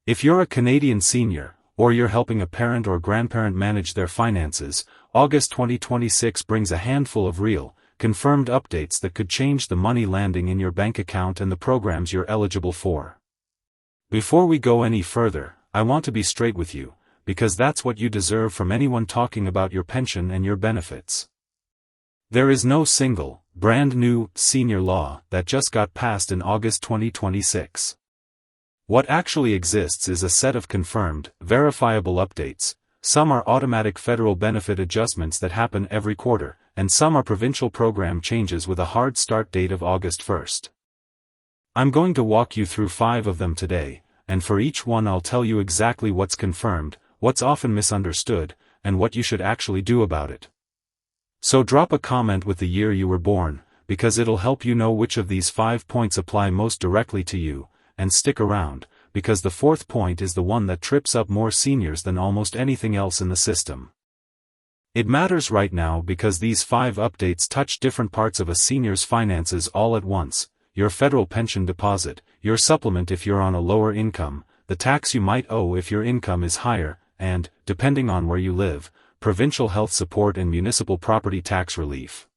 If you're a Canadian senior, or you're helping a parent or grandparent manage their finances, August 2026 brings a handful of real, confirmed updates that could change the money landing in your bank account and the programs you're eligible for. Before we go any further, I want to be straight with you, because that's what you deserve from anyone talking about your pension and your benefits. There is no single, brand new, senior law that just got passed in August 2026. What actually exists is a set of confirmed, verifiable updates. Some are automatic federal benefit adjustments that happen every quarter, and some are provincial program changes with a hard start date of August 1st. I'm going to walk you through 5 of them today, and for each one I'll tell you exactly what's confirmed, what's often misunderstood, and what you should actually do about it. So drop a comment with the year you were born, because it'll help you know which of these 5 points apply most directly to you, and stick around, because the 4th point is the one that trips up more seniors than almost anything else in the system. It matters right now because these 5 updates touch different parts of a senior's finances all at once: your federal pension deposit, your supplement if you're on a lower income, the tax you might owe if your income is higher, and, depending on where you live, provincial health support and municipal property tax relief.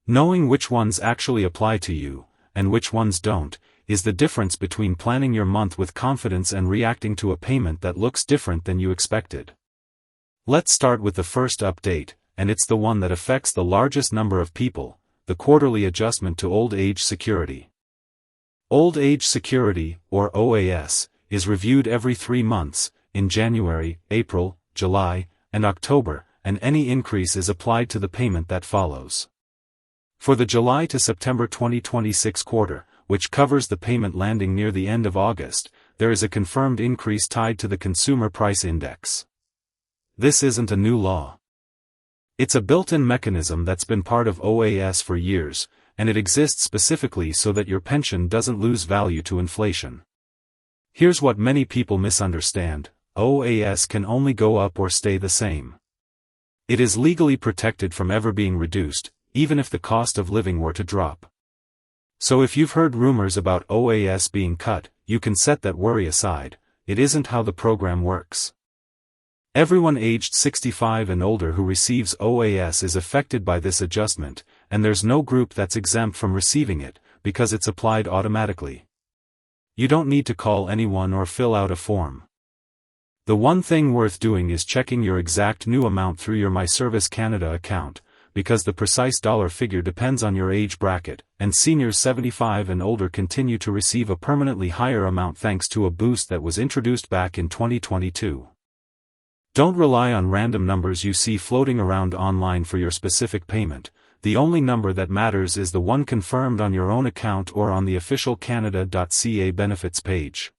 Knowing which ones actually apply to you, and which ones don't, is the difference between planning your month with confidence and reacting to a payment that looks different than you expected. Let's start with the first update, and it's the one that affects the largest number of people: the quarterly adjustment to Old Age Security. Old Age Security, or OAS, is reviewed every 3 months, in January, April, July, and October, and any increase is applied to the payment that follows. For the July to September 2026 quarter, which covers the payment landing near the end of August, there is a confirmed increase tied to the Consumer Price Index. This isn't a new law. It's a built-in mechanism that's been part of OAS for years, and it exists specifically so that your pension doesn't lose value to inflation. Here's what many people misunderstand: OAS can only go up or stay the same. It is legally protected from ever being reduced, even if the cost of living were to drop. So if you've heard rumors about OAS being cut, you can set that worry aside. It isn't how the program works. Everyone aged 65 and older who receives OAS is affected by this adjustment, and there's no group that's exempt from receiving it, because it's applied automatically. You don't need to call anyone or fill out a form. The one thing worth doing is checking your exact new amount through your MyService Canada account, because the precise dollar figure depends on your age bracket, and seniors 75 and older continue to receive a permanently higher amount thanks to a boost that was introduced back in 2022. Don't rely on random numbers you see floating around online for your specific payment. The only number that matters is the one confirmed on your own account or on the official Canada.ca benefits page.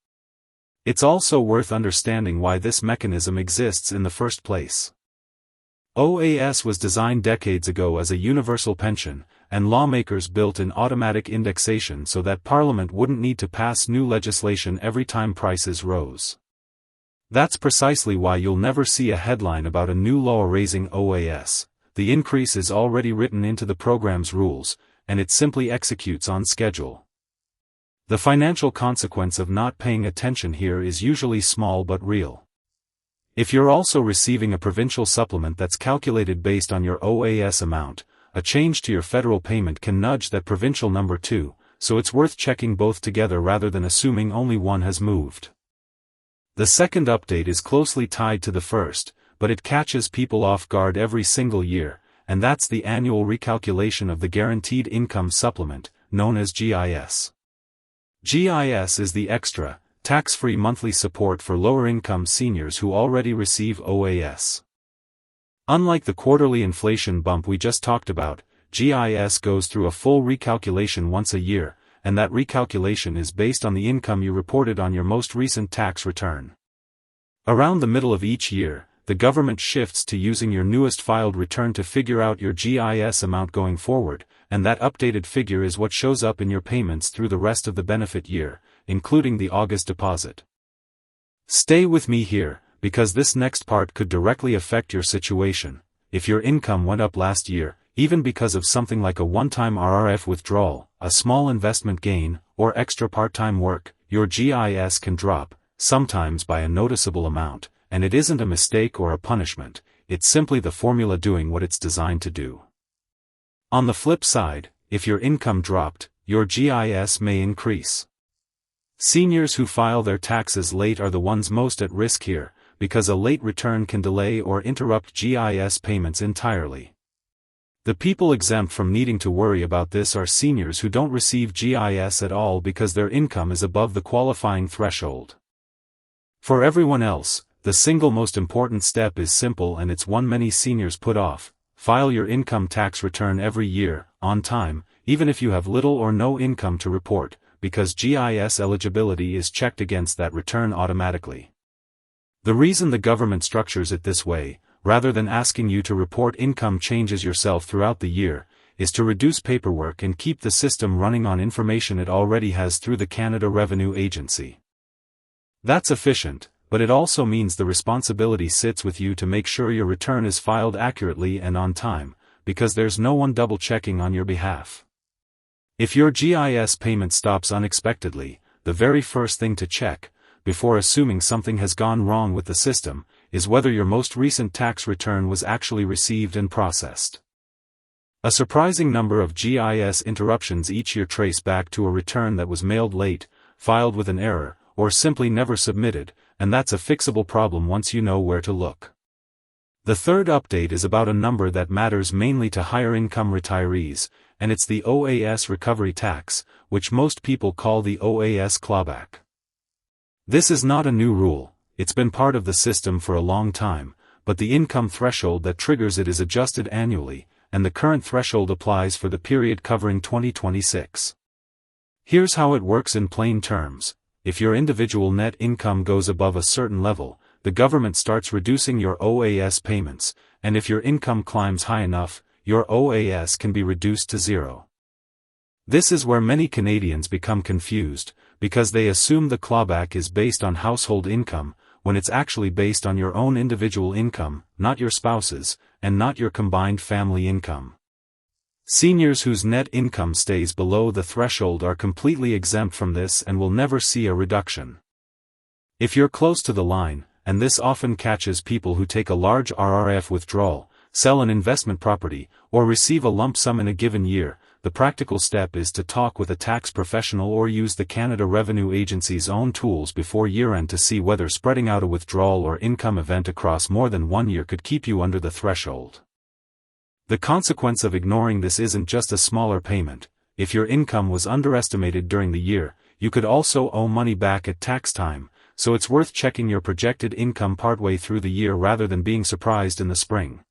It's also worth understanding why this mechanism exists in the first place. OAS was designed decades ago as a universal pension, and lawmakers built in automatic indexation so that Parliament wouldn't need to pass new legislation every time prices rose. That's precisely why you'll never see a headline about a new law raising OAS. The increase is already written into the program's rules, and it simply executes on schedule. The financial consequence of not paying attention here is usually small but real. If you're also receiving a provincial supplement that's calculated based on your OAS amount, a change to your federal payment can nudge that provincial number too, so it's worth checking both together rather than assuming only one has moved. The second update is closely tied to the first, but it catches people off guard every single year, and that's the annual recalculation of the Guaranteed Income Supplement, known as GIS. GIS is the extra, tax-free monthly support for lower-income seniors who already receive OAS. Unlike the quarterly inflation bump we just talked about, GIS goes through a full recalculation once a year, and that recalculation is based on the income you reported on your most recent tax return. Around the middle of each year, the government shifts to using your newest filed return to figure out your GIS amount going forward, and that updated figure is what shows up in your payments through the rest of the benefit year, including the August deposit. Stay with me here, because this next part could directly affect your situation. If your income went up last year, even because of something like a one-time RRF withdrawal, a small investment gain, or extra part-time work, your GIS can drop, sometimes by a noticeable amount, and it isn't a mistake or a punishment, it's simply the formula doing what it's designed to do. On the flip side, if your income dropped, your GIS may increase. Seniors who file their taxes late are the ones most at risk here, because a late return can delay or interrupt GIS payments entirely. The people exempt from needing to worry about this are seniors who don't receive GIS at all because their income is above the qualifying threshold. For everyone else, the single most important step is simple, and it's one many seniors put off: file your income tax return every year, on time, even if you have little or no income to report, because GIS eligibility is checked against that return automatically. The reason the government structures it this way, rather than asking you to report income changes yourself throughout the year, is to reduce paperwork and keep the system running on information it already has through the Canada Revenue Agency. That's efficient, but it also means the responsibility sits with you to make sure your return is filed accurately and on time, because there's no one double-checking on your behalf. If your GIS payment stops unexpectedly, the very first thing to check, before assuming something has gone wrong with the system, is whether your most recent tax return was actually received and processed. A surprising number of GIS interruptions each year trace back to a return that was mailed late, filed with an error, or simply never submitted, and that's a fixable problem once you know where to look. The third update is about a number that matters mainly to higher-income retirees, and it's the OAS recovery tax, which most people call the OAS clawback. This is not a new rule, it's been part of the system for a long time, but the income threshold that triggers it is adjusted annually, and the current threshold applies for the period covering 2026. Here's how it works in plain terms: if your individual net income goes above a certain level, the government starts reducing your OAS payments, and if your income climbs high enough, your OAS can be reduced to zero. This is where many Canadians become confused, because they assume the clawback is based on household income, when it's actually based on your own individual income, not your spouse's, and not your combined family income. Seniors whose net income stays below the threshold are completely exempt from this and will never see a reduction. If you're close to the line, and this often catches people who take a large RRF withdrawal, sell an investment property, or receive a lump sum in a given year, the practical step is to talk with a tax professional or use the Canada Revenue Agency's own tools before year-end to see whether spreading out a withdrawal or income event across more than 1 year could keep you under the threshold. The consequence of ignoring this isn't just a smaller payment. If your income was underestimated during the year, you could also owe money back at tax time, so it's worth checking your projected income partway through the year rather than being surprised in the spring.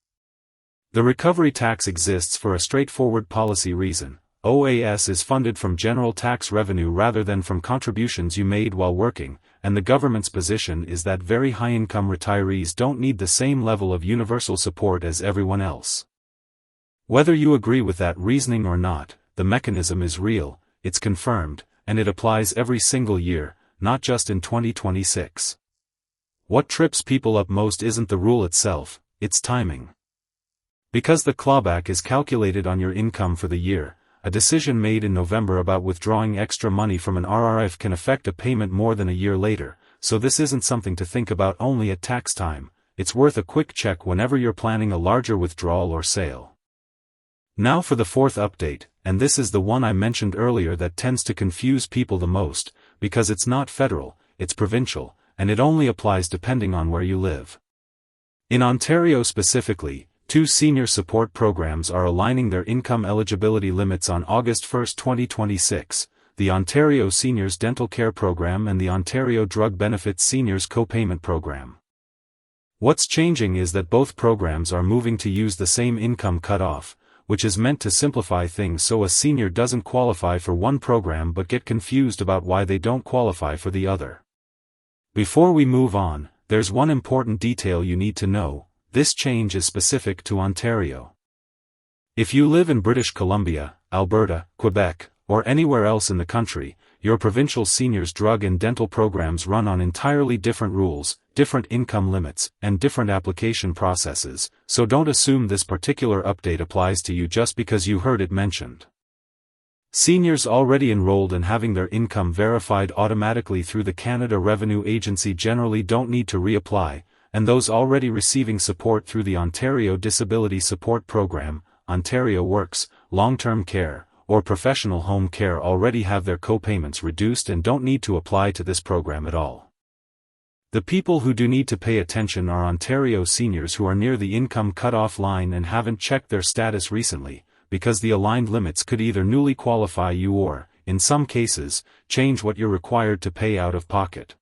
The recovery tax exists for a straightforward policy reason. OAS is funded from general tax revenue rather than from contributions you made while working, and the government's position is that very high-income retirees don't need the same level of universal support as everyone else. Whether you agree with that reasoning or not, the mechanism is real, it's confirmed, and it applies every single year, not just in 2026. What trips people up most isn't the rule itself, it's timing. Because the clawback is calculated on your income for the year, a decision made in November about withdrawing extra money from an RRF can affect a payment more than a year later, so this isn't something to think about only at tax time. It's worth a quick check whenever you're planning a larger withdrawal or sale. Now for the fourth update, and this is the one I mentioned earlier that tends to confuse people the most, because it's not federal, it's provincial, and it only applies depending on where you live. In Ontario specifically, 2 senior support programs are aligning their income eligibility limits on August 1, 2026, the Ontario Seniors Dental Care Program and the Ontario Drug Benefits Seniors Co-Payment Program. What's changing is that both programs are moving to use the same income cutoff, which is meant to simplify things so a senior doesn't qualify for one program but get confused about why they don't qualify for the other. Before we move on, there's one important detail you need to know. This change is specific to Ontario. If you live in British Columbia, Alberta, Quebec, or anywhere else in the country, your provincial seniors drug and dental programs run on entirely different rules, different income limits, and different application processes, so don't assume this particular update applies to you just because you heard it mentioned. Seniors already enrolled and having their income verified automatically through the Canada Revenue Agency generally don't need to reapply, and those already receiving support through the Ontario Disability Support Program, Ontario Works, long-term care, or professional home care already have their co-payments reduced and don't need to apply to this program at all. The people who do need to pay attention are Ontario seniors who are near the income cutoff line and haven't checked their status recently, because the aligned limits could either newly qualify you or, in some cases, change what you're required to pay out of pocket.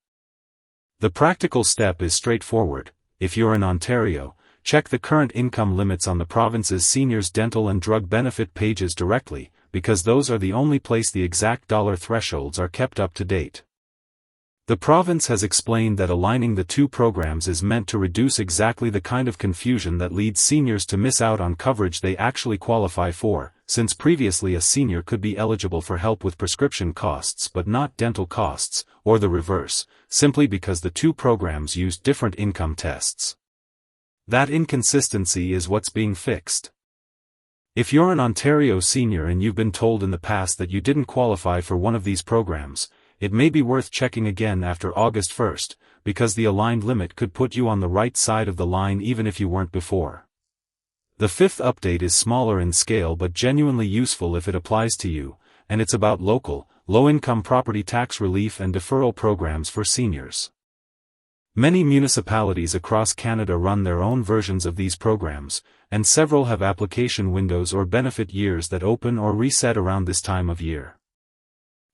The practical step is straightforward. If you're in Ontario, check the current income limits on the province's seniors' dental and drug benefit pages directly, because those are the only place the exact dollar thresholds are kept up to date. The province has explained that aligning the two programs is meant to reduce exactly the kind of confusion that leads seniors to miss out on coverage they actually qualify for, since previously a senior could be eligible for help with prescription costs but not dental costs, or the reverse, simply because the two programs used different income tests. That inconsistency is what's being fixed. If you're an Ontario senior and you've been told in the past that you didn't qualify for one of these programs, it may be worth checking again after August 1st, because the aligned limit could put you on the right side of the line even if you weren't before. The fifth update is smaller in scale but genuinely useful if it applies to you, and it's about local, low-income property tax relief and deferral programs for seniors. Many municipalities across Canada run their own versions of these programs, and several have application windows or benefit years that open or reset around this time of year.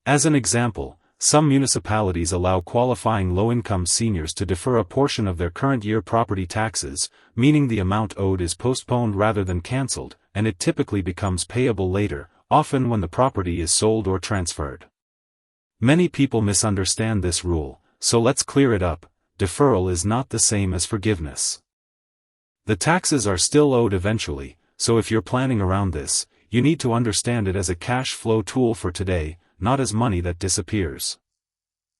As an example, some municipalities allow qualifying low-income seniors to defer a portion of their current year property taxes, meaning the amount owed is postponed rather than cancelled, and it typically becomes payable later, often when the property is sold or transferred. Many people misunderstand this rule, so let's clear it up. Deferral is not the same as forgiveness. The taxes are still owed eventually, so if you're planning around this, you need to understand it as a cash flow tool for today, not as money that disappears.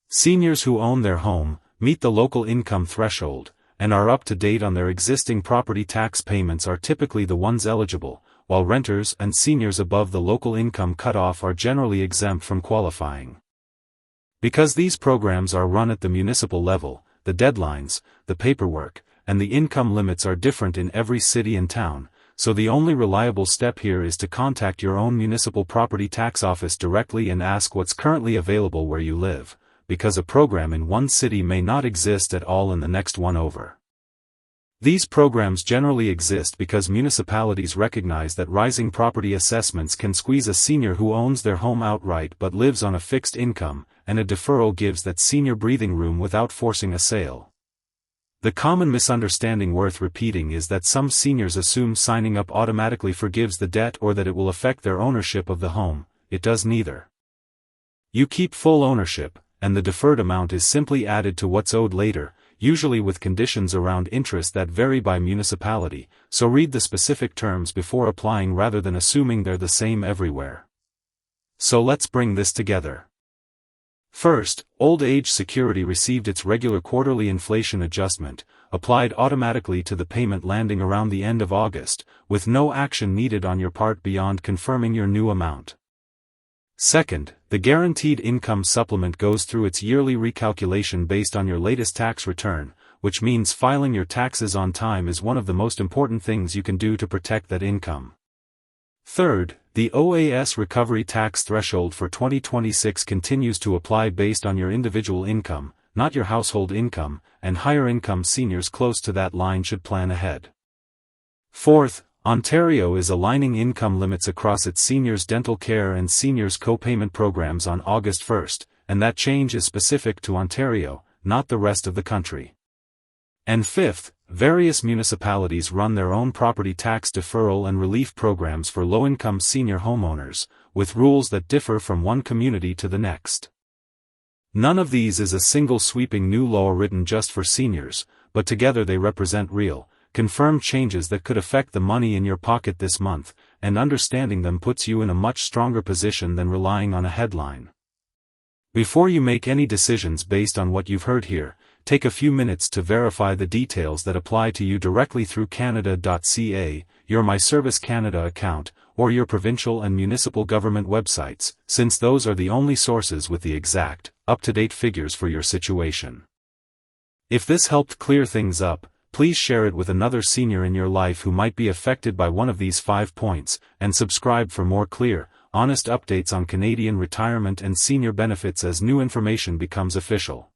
Seniors who own their home, meet the local income threshold, and are up to date on their existing property tax payments are typically the ones eligible, while renters and seniors above the local income cutoff are generally exempt from qualifying. Because these programs are run at the municipal level, the deadlines, the paperwork, and the income limits are different in every city and town, so the only reliable step here is to contact your own municipal property tax office directly and ask what's currently available where you live, because a program in one city may not exist at all in the next one over. These programs generally exist because municipalities recognize that rising property assessments can squeeze a senior who owns their home outright but lives on a fixed income, and a deferral gives that senior breathing room without forcing a sale. The common misunderstanding worth repeating is that some seniors assume signing up automatically forgives the debt or that it will affect their ownership of the home. It does neither. You keep full ownership, and the deferred amount is simply added to what's owed later, usually with conditions around interest that vary by municipality, so read the specific terms before applying rather than assuming they're the same everywhere. So let's bring this together. First, Old Age Security received its regular quarterly inflation adjustment, applied automatically to the payment landing around the end of August, with no action needed on your part beyond confirming your new amount. Second, the Guaranteed Income Supplement goes through its yearly recalculation based on your latest tax return, which means filing your taxes on time is one of the most important things you can do to protect that income. Third, the OAS recovery tax threshold for 2026 continues to apply based on your individual income, not your household income, and higher income seniors close to that line should plan ahead. Fourth, Ontario is aligning income limits across its seniors' dental care and seniors' co-payment programs on August 1st, and that change is specific to Ontario, not the rest of the country. And fifth, various municipalities run their own property tax deferral and relief programs for low-income senior homeowners, with rules that differ from one community to the next. None of these is a single sweeping new law written just for seniors, but together they represent real, confirmed changes that could affect the money in your pocket this month, and understanding them puts you in a much stronger position than relying on a headline. Before you make any decisions based on what you've heard here, take a few minutes to verify the details that apply to you directly through Canada.ca, your My Service Canada account, or your provincial and municipal government websites, since those are the only sources with the exact, up-to-date figures for your situation. If this helped clear things up, please share it with another senior in your life who might be affected by one of these 5 points, and subscribe for more clear, honest updates on Canadian retirement and senior benefits as new information becomes official.